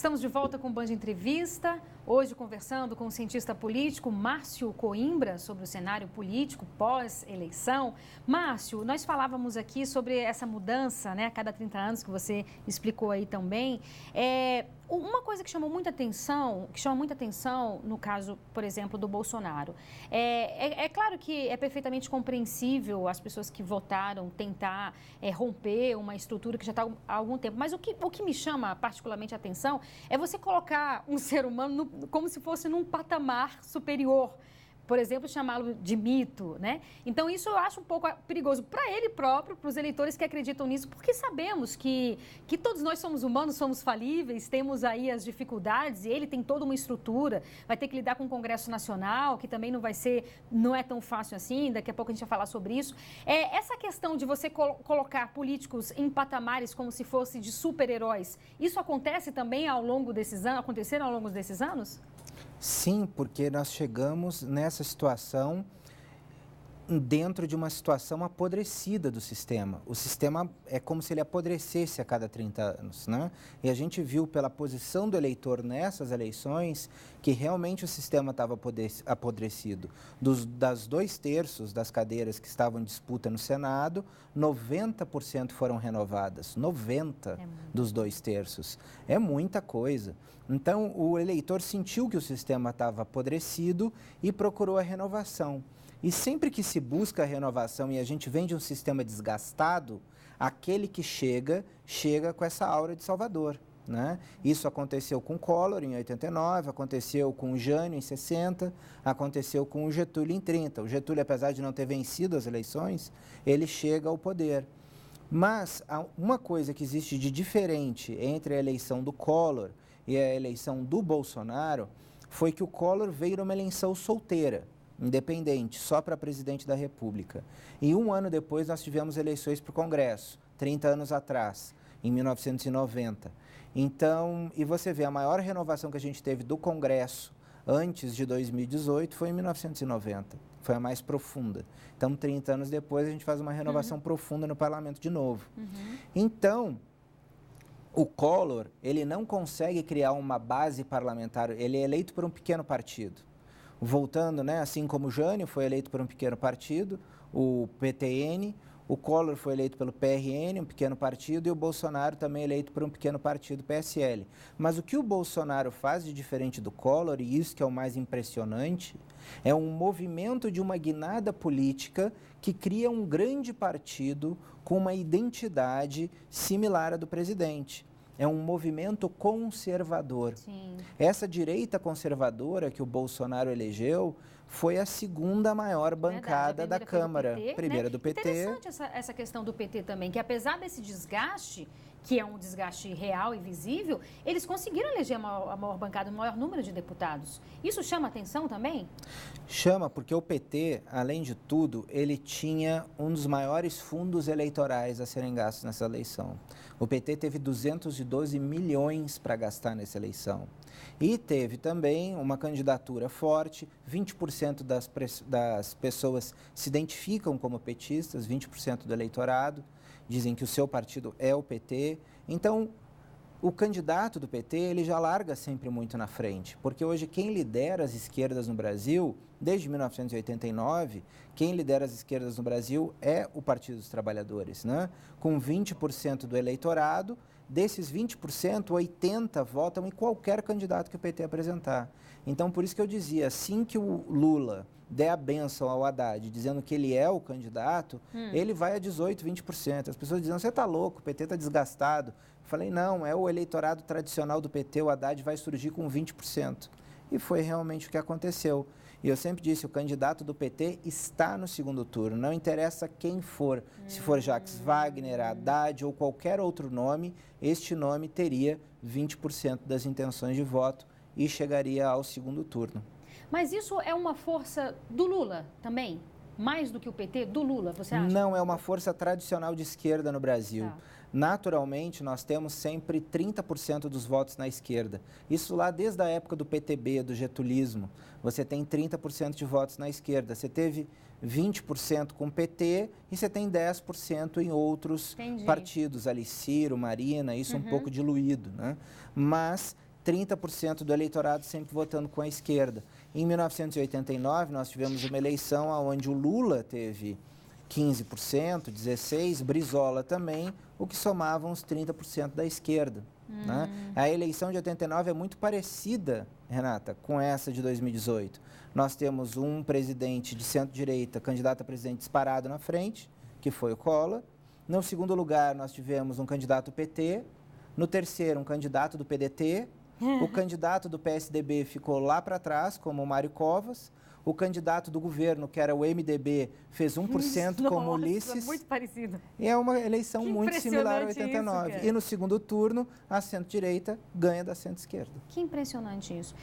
Estamos de volta com o Band Entrevista, hoje conversando com o cientista político Márcio Coimbra sobre o cenário político pós-eleição. Márcio, nós falávamos aqui sobre essa mudança, né, a cada 30 anos, que você explicou aí também. Uma coisa que chama muita atenção no caso, por exemplo, do Bolsonaro, é claro que é perfeitamente compreensível as pessoas que votaram tentar romper uma estrutura que já está há algum tempo, mas o que me chama particularmente a atenção é você colocar um ser humano como se fosse num patamar superior. Por exemplo, chamá-lo de mito, né? Então, isso eu acho um pouco perigoso para ele próprio, para os eleitores que acreditam nisso, porque sabemos que todos nós somos humanos, somos falíveis, temos aí as dificuldades, e ele tem toda uma estrutura, vai ter que lidar com o Congresso Nacional, que também não é tão fácil assim, daqui a pouco a gente vai falar sobre isso. Essa questão de você colocar políticos em patamares como se fosse de super-heróis, isso acontece também aconteceram ao longo desses anos? Sim, porque nós chegamos nessa situação dentro de uma situação apodrecida do sistema. O sistema é como se ele apodrecesse a cada 30 anos, né? E a gente viu pela posição do eleitor nessas eleições que realmente o sistema estava apodrecido. Das 2/3 das cadeiras que estavam em disputa no Senado, 90% foram renovadas. 90 dos 2/3. É muita coisa. Então, o eleitor sentiu que o sistema estava apodrecido e procurou a renovação. E sempre que se busca a renovação e a gente vem de um sistema desgastado, aquele que chega com essa aura de Salvador, né? Isso aconteceu com Collor em 89, aconteceu com o Jânio em 60, aconteceu com o Getúlio em 30. O Getúlio, apesar de não ter vencido as eleições, ele chega ao poder. Mas uma coisa que existe de diferente entre a eleição do Collor e a eleição do Bolsonaro foi que o Collor veio numa eleição solteira, independente, só para presidente da República. E um ano depois nós tivemos eleições para o Congresso, 30 anos atrás, em 1990. Então, e você vê, a maior renovação que a gente teve do Congresso antes de 2018 foi em 1990, foi a mais profunda. Então, 30 anos depois, a gente faz uma renovação profunda no parlamento de novo. Então, o Collor, ele não consegue criar uma base parlamentar, ele é eleito por um pequeno partido. Voltando, né, assim como o Jânio foi eleito por um pequeno partido, o PTN, o Collor foi eleito pelo PRN, um pequeno partido, e o Bolsonaro também eleito por um pequeno partido, PSL. Mas o que o Bolsonaro faz de diferente do Collor, e isso que é o mais impressionante, é um movimento de uma guinada política que cria um grande partido com uma identidade similar à do presidente. É um movimento conservador. Sim. Essa direita conservadora que o Bolsonaro elegeu foi a segunda maior bancada da Câmara. Primeira do PT. Interessante essa questão do PT também, que apesar desse desgaste, que é um desgaste real e visível, eles conseguiram eleger a maior bancada, o maior número de deputados. Isso chama atenção também? Chama, porque o PT, além de tudo, ele tinha um dos maiores fundos eleitorais a serem gastos nessa eleição. O PT teve 212 milhões para gastar nessa eleição. E teve também uma candidatura forte, 20% das pessoas se identificam como petistas, 20% do eleitorado dizem que o seu partido é o PT. Então, o candidato do PT, ele já larga sempre muito na frente, porque hoje quem lidera as esquerdas no Brasil, desde 1989, quem lidera as esquerdas no Brasil é o Partido dos Trabalhadores, né? Com 20% do eleitorado, desses 20%, 80% votam em qualquer candidato que o PT apresentar. Então, por isso que eu dizia, assim que o Lula der a bênção ao Haddad, dizendo que ele é o candidato, ele vai a 18%, 20%. As pessoas dizem, você está louco, o PT está desgastado. Eu falei, não, é o eleitorado tradicional do PT, o Haddad vai surgir com 20%. E foi realmente o que aconteceu. E eu sempre disse, o candidato do PT está no segundo turno, não interessa quem for. Se for Jacques Wagner, Haddad ou qualquer outro nome, este nome teria 20% das intenções de voto e chegaria ao segundo turno. Mas isso é uma força do Lula também? Mais do que o PT, do Lula, você acha? Não, é uma força tradicional de esquerda no Brasil. Tá. Naturalmente, nós temos sempre 30% dos votos na esquerda. Isso lá desde a época do PTB, do getulismo. Você tem 30% de votos na esquerda. Você teve 20% com o PT e você tem 10% em outros partidos, ali, Ciro, Marina, isso um pouco diluído, né? Mas 30% do eleitorado sempre votando com a esquerda. Em 1989, nós tivemos uma eleição onde o Lula teve 15%, 16%, Brizola também, o que somava uns 30% da esquerda. Né? A eleição de 89 é muito parecida, Renata, com essa de 2018. Nós temos um presidente de centro-direita, candidato a presidente disparado na frente, que foi o Collor. No segundo lugar, nós tivemos um candidato do PT. No terceiro, um candidato do PDT. O candidato do PSDB ficou lá para trás, como o Mário Covas. O candidato do governo, que era o MDB, fez 1% como Ulisses. Muito parecido. E é uma eleição muito similar a 89. Isso, e no segundo turno, a centro-direita ganha da centro-esquerda. Que impressionante isso.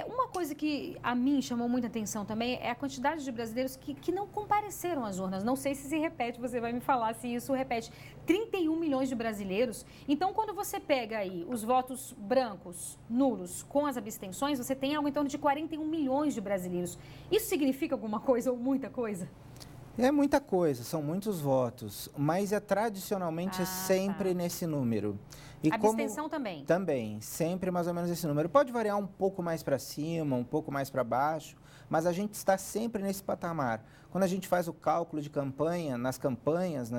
Uma coisa que a mim chamou muita atenção também é a quantidade de brasileiros que não compareceram às urnas. Não sei se repete, você vai me falar se isso repete. 31 milhões de brasileiros. Então, quando você pega aí os votos brancos, nulos, com as abstenções, você tem algo em torno de 41 milhões de brasileiros. Isso significa alguma coisa ou muita coisa? É muita coisa, são muitos votos, mas tradicionalmente é sempre nesse número. E abstenção também? Também, sempre mais ou menos esse número. Pode variar um pouco mais para cima, um pouco mais para baixo, mas a gente está sempre nesse patamar. Quando a gente faz o cálculo de campanha, nas campanhas,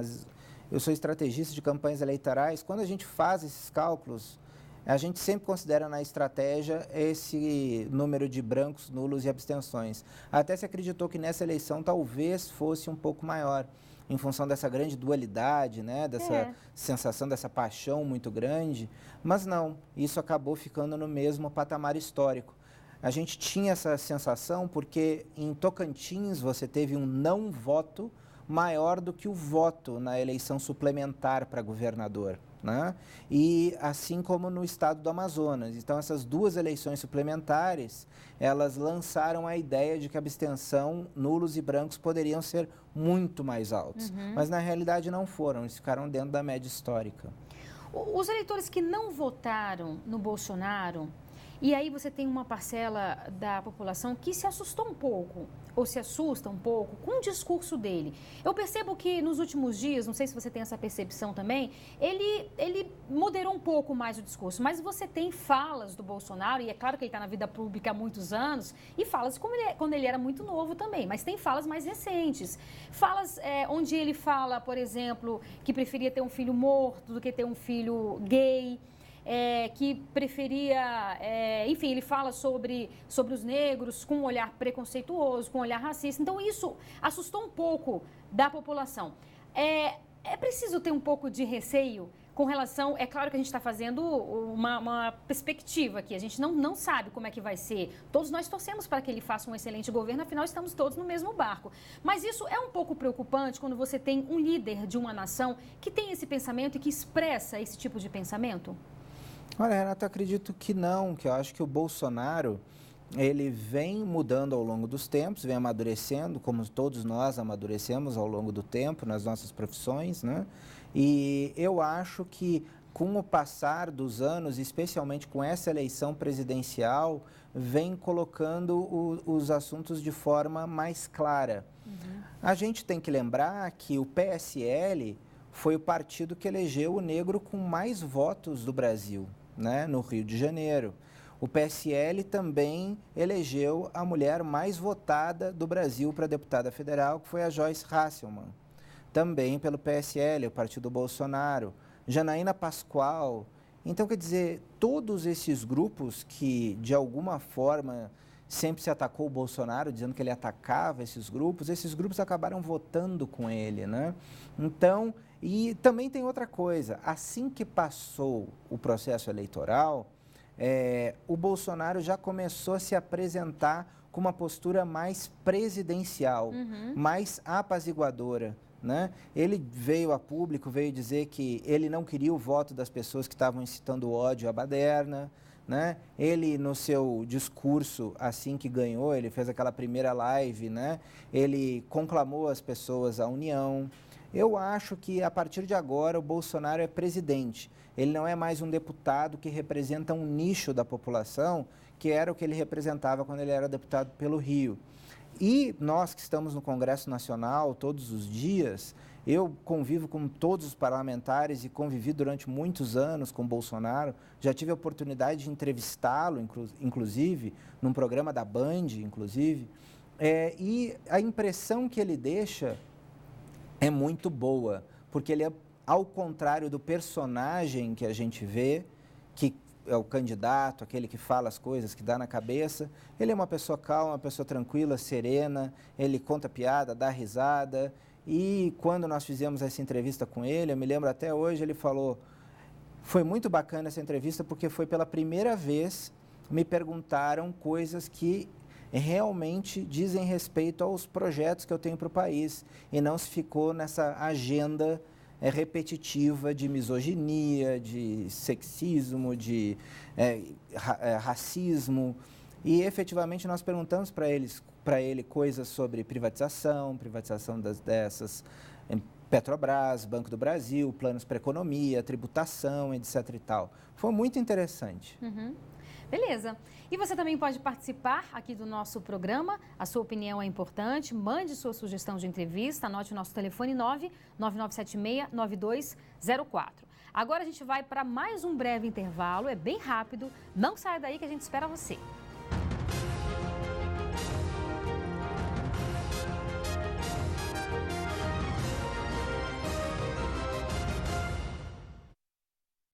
eu sou estrategista de campanhas eleitorais, quando a gente faz esses cálculos, a gente sempre considera na estratégia esse número de brancos, nulos e abstenções. Até se acreditou que nessa eleição talvez fosse um pouco maior, em função dessa grande dualidade, né? Dessa sensação, dessa paixão muito grande. Mas não, isso acabou ficando no mesmo patamar histórico. A gente tinha essa sensação porque em Tocantins você teve um não voto maior do que o voto na eleição suplementar para governador. Né? E assim como no estado do Amazonas. Então, essas duas eleições suplementares, elas lançaram a ideia de que a abstenção, nulos e brancos, poderiam ser muito mais altos. Mas, na realidade, não foram. Eles ficaram dentro da média histórica. Os eleitores que não votaram no Bolsonaro, e aí você tem uma parcela da população que se assustou um pouco, ou se assusta um pouco com o discurso dele. Eu percebo que nos últimos dias, não sei se você tem essa percepção também, ele moderou um pouco mais o discurso, mas você tem falas do Bolsonaro, e é claro que ele está na vida pública há muitos anos, e falas quando ele era muito novo também, mas tem falas mais recentes. Falas onde ele fala, por exemplo, que preferia ter um filho morto do que ter um filho gay, que preferia, enfim, ele fala sobre os negros com um olhar preconceituoso, com um olhar racista. Então, isso assustou um pouco da população. É preciso ter um pouco de receio com relação... É claro que a gente está fazendo uma perspectiva aqui, a gente não sabe como é que vai ser. Todos nós torcemos para que ele faça um excelente governo, afinal, estamos todos no mesmo barco. Mas isso é um pouco preocupante quando você tem um líder de uma nação que tem esse pensamento e que expressa esse tipo de pensamento? Olha, Renato, eu acredito que não, que eu acho que o Bolsonaro, ele vem mudando ao longo dos tempos, vem amadurecendo, como todos nós amadurecemos ao longo do tempo nas nossas profissões, né? E eu acho que com o passar dos anos, especialmente com essa eleição presidencial, vem colocando os assuntos de forma mais clara. A gente tem que lembrar que o PSL foi o partido que elegeu o negro com mais votos do Brasil, né, no Rio de Janeiro. O PSL também elegeu a mulher mais votada do Brasil para deputada federal, que foi a Joyce Hasselmann. Também pelo PSL, o partido Bolsonaro. Janaína Pascoal. Então, quer dizer, todos esses grupos que, de alguma forma, sempre se atacou o Bolsonaro, dizendo que ele atacava esses grupos acabaram votando com ele, né? Então, e também tem outra coisa, assim que passou o processo eleitoral, o Bolsonaro já começou a se apresentar com uma postura mais presidencial, mais apaziguadora, né? Ele veio a público, veio dizer que ele não queria o voto das pessoas que estavam incitando o ódio à baderna, né? Ele, no seu discurso, assim que ganhou, ele fez aquela primeira live, né? Ele conclamou as pessoas à união. Eu acho que, a partir de agora, o Bolsonaro é presidente. Ele não é mais um deputado que representa um nicho da população, que era o que ele representava quando ele era deputado pelo Rio. E nós que estamos no Congresso Nacional todos os dias, Eu convivo com todos os parlamentares e convivi durante muitos anos com o Bolsonaro. Já tive a oportunidade de entrevistá-lo, inclusive, num programa da Band, inclusive. E a impressão que ele deixa é muito boa, porque ele é, ao contrário do personagem que a gente vê, que é o candidato, aquele que fala as coisas, que dá na cabeça, ele é uma pessoa calma, uma pessoa tranquila, serena, ele conta piada, dá risada. E quando nós fizemos essa entrevista com ele, eu me lembro até hoje, ele falou, foi muito bacana essa entrevista porque foi pela primeira vez me perguntaram coisas que realmente dizem respeito aos projetos que eu tenho para o país e não se ficou nessa agenda repetitiva de misoginia, de sexismo, de racismo. E efetivamente nós perguntamos para ele coisas sobre privatização dessas, Petrobras, Banco do Brasil, planos para economia, tributação, etc. e tal. Foi muito interessante. Uhum. Beleza. E você também pode participar aqui do nosso programa. A sua opinião é importante. Mande sua sugestão de entrevista. Anote o nosso telefone 99976-9204. Agora a gente vai para mais um breve intervalo. É bem rápido. Não saia daí que a gente espera você.